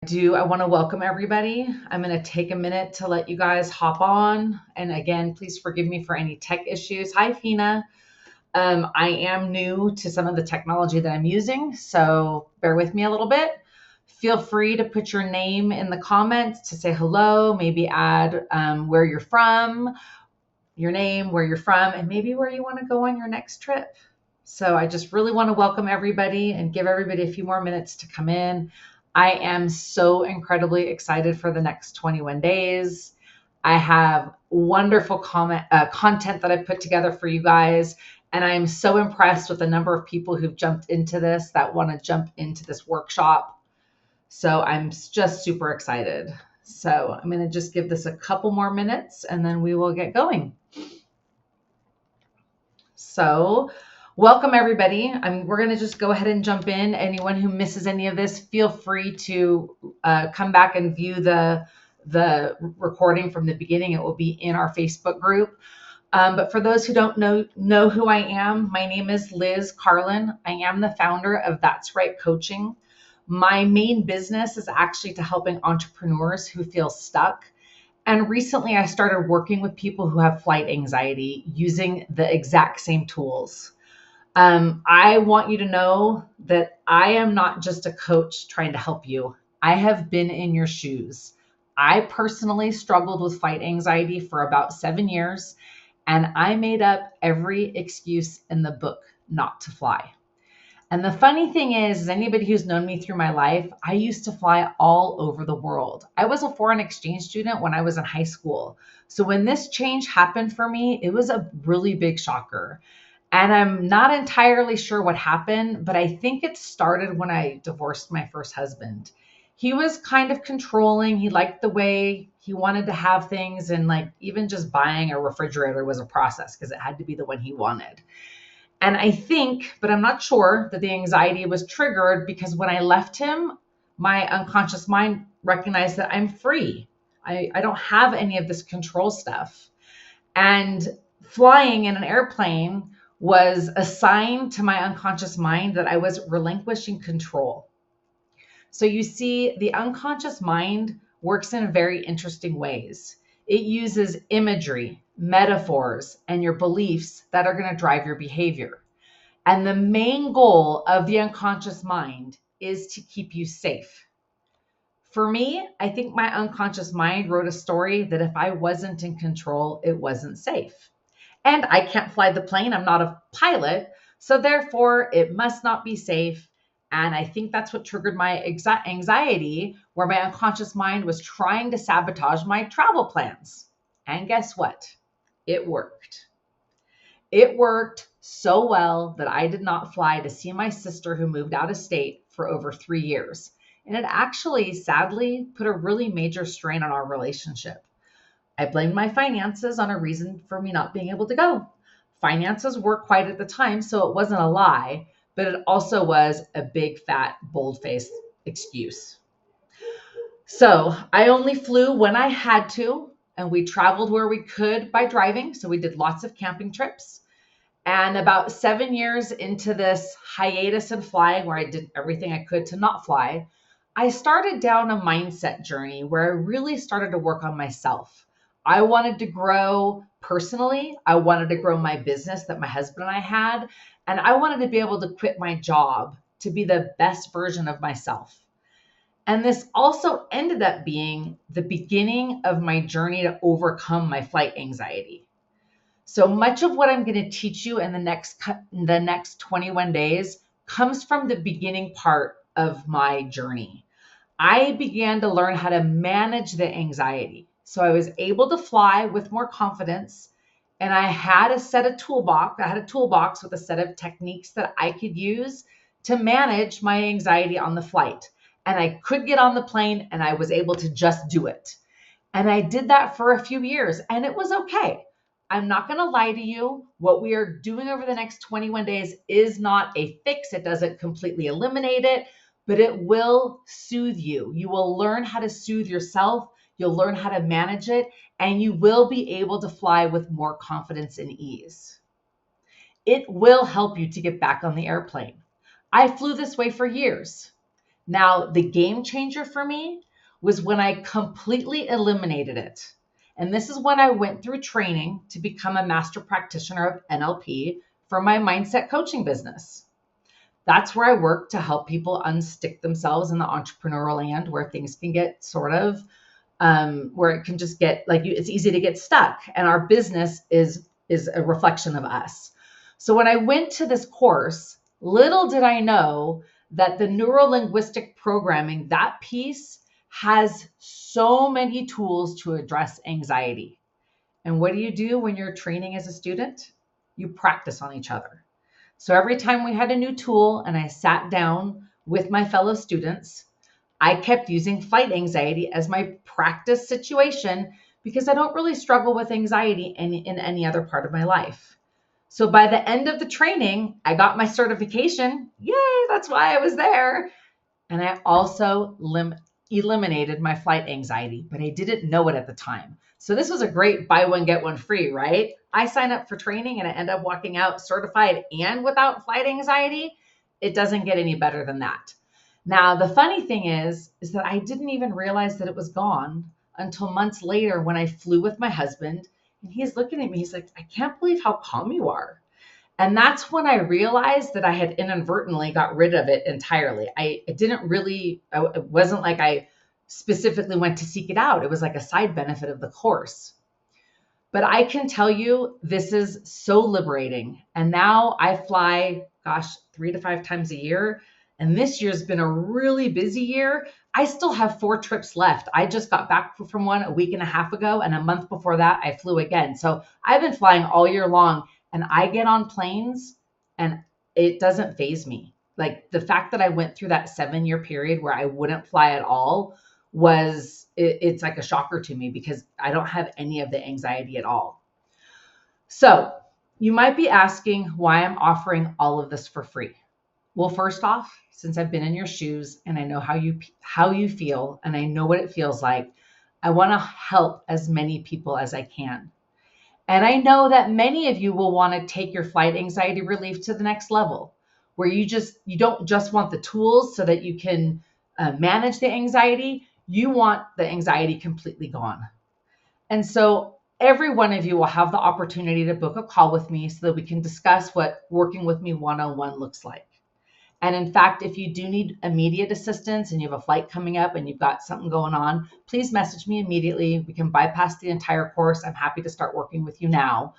I want to welcome everybody. I'm going to take a minute to let you guys hop on. And again, please forgive me for any tech issues. Hi, Fina. I am new to some of the technology that I'm using, so bear with me a little bit. Feel free to put your name in the comments to say hello, maybe add where you're from, your name, where you're from, and maybe where you want to go on your next trip. So I just really want to welcome everybody and give everybody a few more minutes to come in. I am so incredibly excited for the next 21 days. I have wonderful content that I put together for you guys. And I am so impressed with the number of people who've jumped into this, that want to jump into this workshop. So I'm just super excited. So I'm going to just give this a couple more minutes and then we will get going. So welcome everybody. We're going to just go ahead and jump in. Anyone who misses any of this, feel free to come back and view the recording from the beginning. It will be in our Facebook group. But for those who don't know who I am, my name is Liz Carlin. I am the founder of That's Right Coaching. My main business is actually to helping entrepreneurs who feel stuck. And recently I started working with people who have flight anxiety using the exact same tools. I want you to know that I am not just a coach trying to help you. I have been in your shoes. I personally struggled with flight anxiety for about 7 years, and I made up every excuse in the book not to fly. And the funny thing is anybody who's known me through my life, I used to fly all over the world. I was a foreign exchange student when I was in high school. So when this change happened for me, it was a really big shocker. And I'm not entirely sure what happened, but I think it started when I divorced my first husband. He was kind of controlling. He liked the way he wanted to have things. And like even just buying a refrigerator was a process because it had to be the one he wanted. And I think, but I'm not sure, that the anxiety was triggered because when I left him, my unconscious mind recognized that I'm free. I don't have any of this control stuff. And flying in an airplane was a sign to my unconscious mind that I was relinquishing control. So you see, the unconscious mind works in very interesting ways. It uses imagery, metaphors, and your beliefs that are going to drive your behavior. And the main goal of the unconscious mind is to keep you safe. For me, I think my unconscious mind wrote a story that if I wasn't in control, it wasn't safe. And I can't fly the plane, I'm not a pilot, so therefore it must not be safe. And I think that's what triggered my anxiety, where my unconscious mind was trying to sabotage my travel plans. And guess what? It worked. It worked so well that I did not fly to see my sister who moved out of state for over 3 years. And it actually, sadly, put a really major strain on our relationship. I blamed my finances on a reason for me not being able to go. Finances were quite at the time, so it wasn't a lie, but it also was a big, fat, bold-faced excuse. So I only flew when I had to, and we traveled where we could by driving. So we did lots of camping trips. And about 7 years into this hiatus in flying, where I did everything I could to not fly, I started down a mindset journey where I really started to work on myself. I wanted to grow personally. I wanted to grow my business that my husband and I had. And I wanted to be able to quit my job to be the best version of myself. And this also ended up being the beginning of my journey to overcome my flight anxiety. So much of what I'm going to teach you in the next 21 days comes from the beginning part of my journey. I began to learn how to manage the anxiety. So I was able to fly with more confidence, and I had a toolbox with a set of techniques that I could use to manage my anxiety on the flight. And I could get on the plane and I was able to just do it. And I did that for a few years and it was okay. I'm not going to lie to you. What we are doing over the next 21 days is not a fix. It doesn't completely eliminate it, but it will soothe you. You will learn how to soothe yourself. You'll learn how to manage it, and you will be able to fly with more confidence and ease. It will help you to get back on the airplane. I flew this way for years. Now, the game changer for me was when I completely eliminated it. And this is when I went through training to become a master practitioner of NLP for my mindset coaching business. That's where I work to help people unstick themselves in the entrepreneurial land where things can get sort of, where it can just get like you, it's easy to get stuck. And our business is a reflection of us. So when I went to this course, little did I know that the neuro-linguistic programming, that piece has so many tools to address anxiety. And what do you do when you're training as a student? You practice on each other. So every time we had a new tool and I sat down with my fellow students, I kept using flight anxiety as my practice situation because I don't really struggle with anxiety in any other part of my life. So by the end of the training, I got my certification. Yay, that's why I was there. And I also eliminated my flight anxiety, but I didn't know it at the time. So this was a great buy one, get one free, right? I signed up for training and I end up walking out certified and without flight anxiety. It doesn't get any better than that. Now, the funny thing is that I didn't even realize that it was gone until months later when I flew with my husband and he's looking at me. He's like, I can't believe how calm you are. And that's when I realized that I had inadvertently got rid of it entirely. It wasn't like I specifically went to seek it out. It was like a side benefit of the course. But I can tell you, this is so liberating. And now I fly, 3 to 5 times a year. And this year's been a really busy year. I still have 4 trips left. I just got back from one a week and a half ago. And a month before that, I flew again. So I've been flying all year long. And I get on planes and it doesn't faze me. Like the fact that I went through that 7-year period where I wouldn't fly at all it's like a shocker to me because I don't have any of the anxiety at all. So you might be asking why I'm offering all of this for free. Well, first off, since I've been in your shoes and I know how you feel and I know what it feels like, I want to help as many people as I can. And I know that many of you will want to take your flight anxiety relief to the next level, where you don't just want the tools so that you can manage the anxiety. You want the anxiety completely gone. And so every one of you will have the opportunity to book a call with me so that we can discuss what working with me one-on-one looks like. And in fact, if you do need immediate assistance and you have a flight coming up and you've got something going on, please message me immediately. We can bypass the entire course. I'm happy to start working with you now.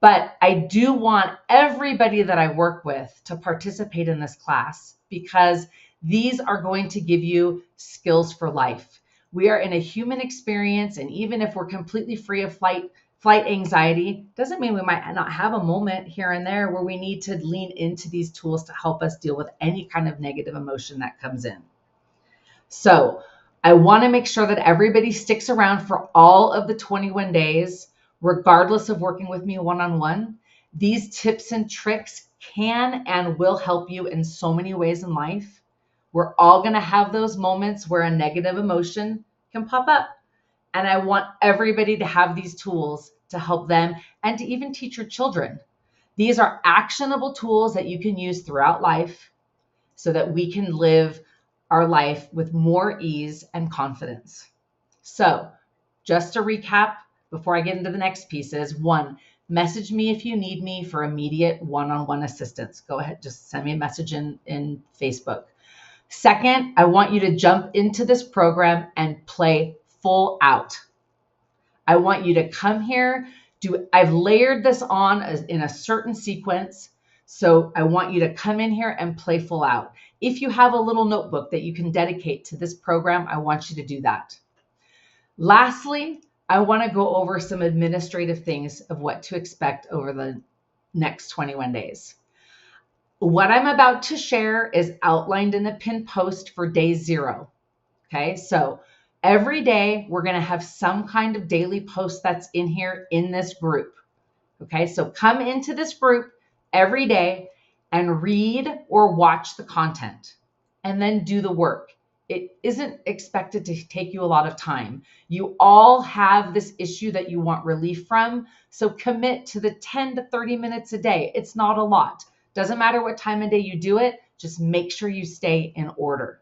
But I do want everybody that I work with to participate in this class because these are going to give you skills for life. We are in a human experience, and even if we're completely free of flight anxiety, doesn't mean we might not have a moment here and there where we need to lean into these tools to help us deal with any kind of negative emotion that comes in. So I want to make sure that everybody sticks around for all of the 21 days, regardless of working with me one-on-one. These tips and tricks can and will help you in so many ways in life. We're all going to have those moments where a negative emotion can pop up. And I want everybody to have these tools to help them and to even teach your children. These are actionable tools that you can use throughout life so that we can live our life with more ease and confidence. So just to recap, before I get into the next pieces, 1, message me if you need me for immediate one-on-one assistance. Go ahead, just send me a message in Facebook. 2nd, I want you to jump into this program and play full out. I want you to come here. I've layered this on in a certain sequence. So I want you to come in here and play full out. If you have a little notebook that you can dedicate to this program, I want you to do that. Lastly, I want to go over some administrative things of what to expect over the next 21 days. What I'm about to share is outlined in the pinned post for day 0. Okay, so every day we're going to have some kind of daily post that's in here in this group. Okay, so come into this group every day and read or watch the content and then do the work. It isn't expected to take you a lot of time. You all have this issue that you want relief from, so commit to the 10 to 30 minutes a day. It's not a lot. Doesn't matter what time of day you do it, just make sure you stay in order.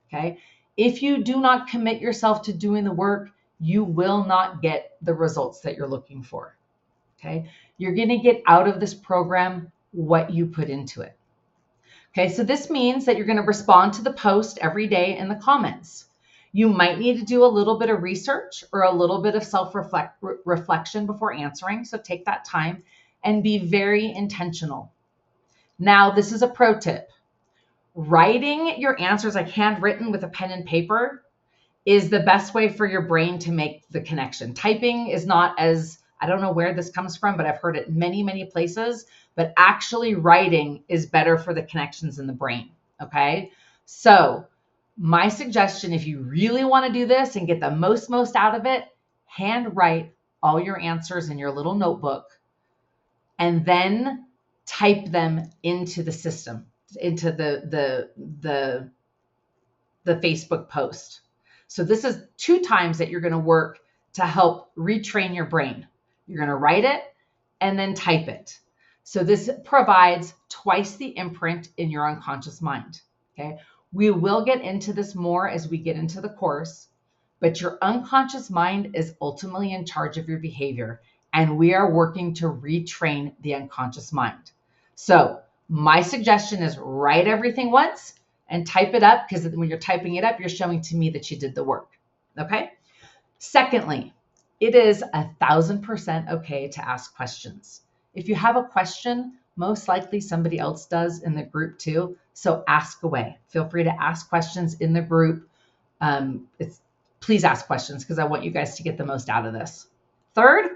Okay. If you do not commit yourself to doing the work, you will not get the results that you're looking for. Okay. You're going to get out of this program what you put into it. Okay. So this means that you're going to respond to the post every day in the comments. You might need to do a little bit of research or a little bit of self-reflection before answering. So take that time and be very intentional. Now, this is a pro tip. Writing your answers like handwritten with a pen and paper is the best way for your brain to make the connection. Typing is not as, I don't know where this comes from, but I've heard it many, many places, but actually writing is better for the connections in the brain. Okay. So my suggestion, if you really want to do this and get the most out of it, handwrite all your answers in your little notebook and then type them into the system, into the Facebook post. So this is 2 times that you're going to work to help retrain your brain. You're going to write it and then type it. So this provides twice the imprint in your unconscious mind. Okay. We will get into this more as we get into the course, but your unconscious mind is ultimately in charge of your behavior, and we are working to retrain the unconscious mind. So my suggestion is write everything once and type it up, because when you're typing it up, you're showing to me that you did the work. Okay. Secondly, it is 1,000% okay to ask questions. If you have a question, most likely somebody else does in the group too. So ask away. Feel free to ask questions in the group. Please ask questions because I want you guys to get the most out of this. Third,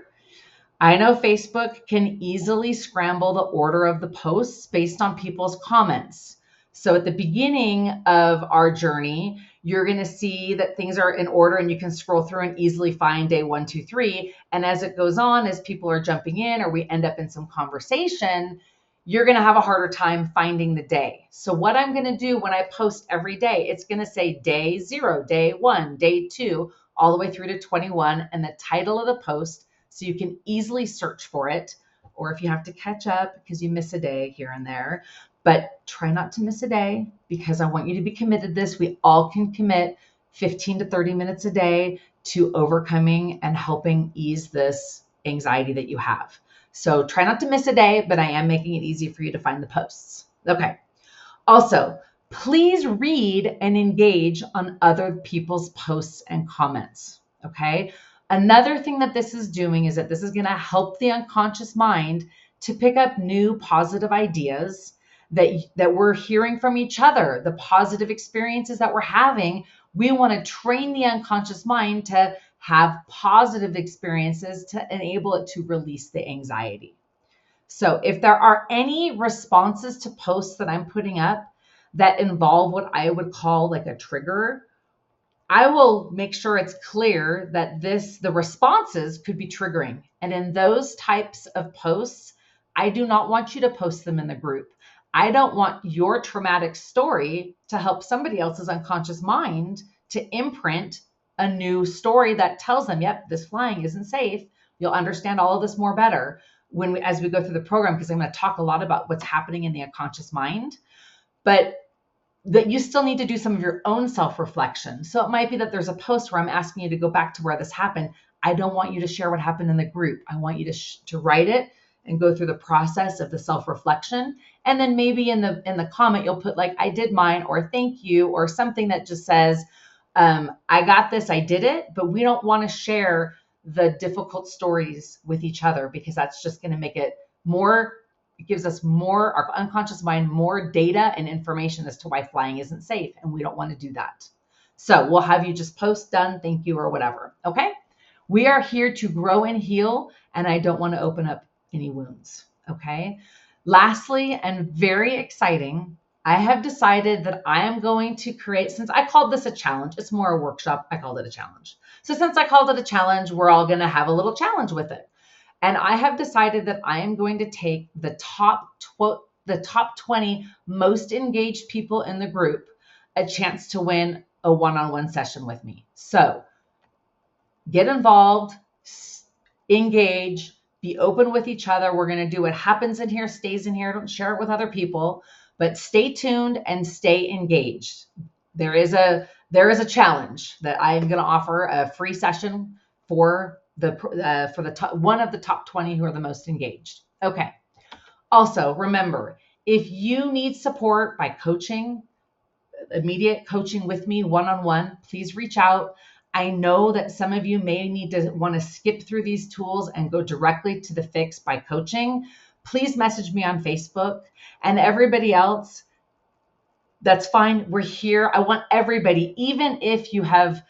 I know Facebook can easily scramble the order of the posts based on people's comments. So at the beginning of our journey, you're going to see that things are in order and you can scroll through and easily find day 1, 2, 3. And as it goes on, as people are jumping in or we end up in some conversation, you're going to have a harder time finding the day. So what I'm going to do when I post every day, it's going to say day 0, day 1, day 2, all the way through to 21 and the title of the post, so you can easily search for it, or if you have to catch up because you miss a day here and there. But try not to miss a day because I want you to be committed to this. We all can commit 15 to 30 minutes a day to overcoming and helping ease this anxiety that you have. So try not to miss a day, but I am making it easy for you to find the posts. Okay. Also, please read and engage on other people's posts and comments. Okay. Another thing that this is doing is that this is going to help the unconscious mind to pick up new positive ideas that we're hearing from each other, the positive experiences that we're having. We want to train the unconscious mind to have positive experiences to enable it to release the anxiety. So if there are any responses to posts that I'm putting up that involve what I would call like a trigger, I will make sure it's clear that the responses could be triggering. And in those types of posts, I do not want you to post them in the group. I don't want your traumatic story to help somebody else's unconscious mind to imprint a new story that tells them, yep, this flying isn't safe. You'll understand all of this more better as we go through the program, because I'm going to talk a lot about what's happening in the unconscious mind. But that you still need to do some of your own self-reflection. So it might be that there's a post where I'm asking you to go back to where this happened. I don't want you to share what happened in the group. I want you to write it and go through the process of the self-reflection. And then maybe in the comment, you'll put like, I did mine, or thank you, or something that just says, I got this, I did it. But we don't want to share the difficult stories with each other, because that's just going to make it more. It gives us more, our unconscious mind, more data and information as to why flying isn't safe. And we don't want to do that. So we'll have you just post done, thank you, or whatever. Okay. We are here to grow and heal, and I don't want to open up any wounds. Okay. Lastly, and very exciting, I have decided that I am going to create, since I called this a challenge, it's more a workshop. I called it a challenge. So since I called it a challenge, we're all going to have a little challenge with it. And I have decided that I am going to take the top 20 most engaged people in the group a chance to win a one-on-one session with me. So get involved, engage, be open with each other. We're going to do what happens in here, stays in here. Don't share it with other people, but stay tuned and stay engaged. there is a challenge that I am going to offer a free session for the one of the top 20 who are the most engaged. Okay. Also, remember, if you need support by coaching, immediate coaching with me one-on-one, please reach out. I know that some of you may need to want to skip through these tools and go directly to the fix by coaching. Please message me on Facebook. And everybody else, that's fine. We're here. I want everybody, even if you have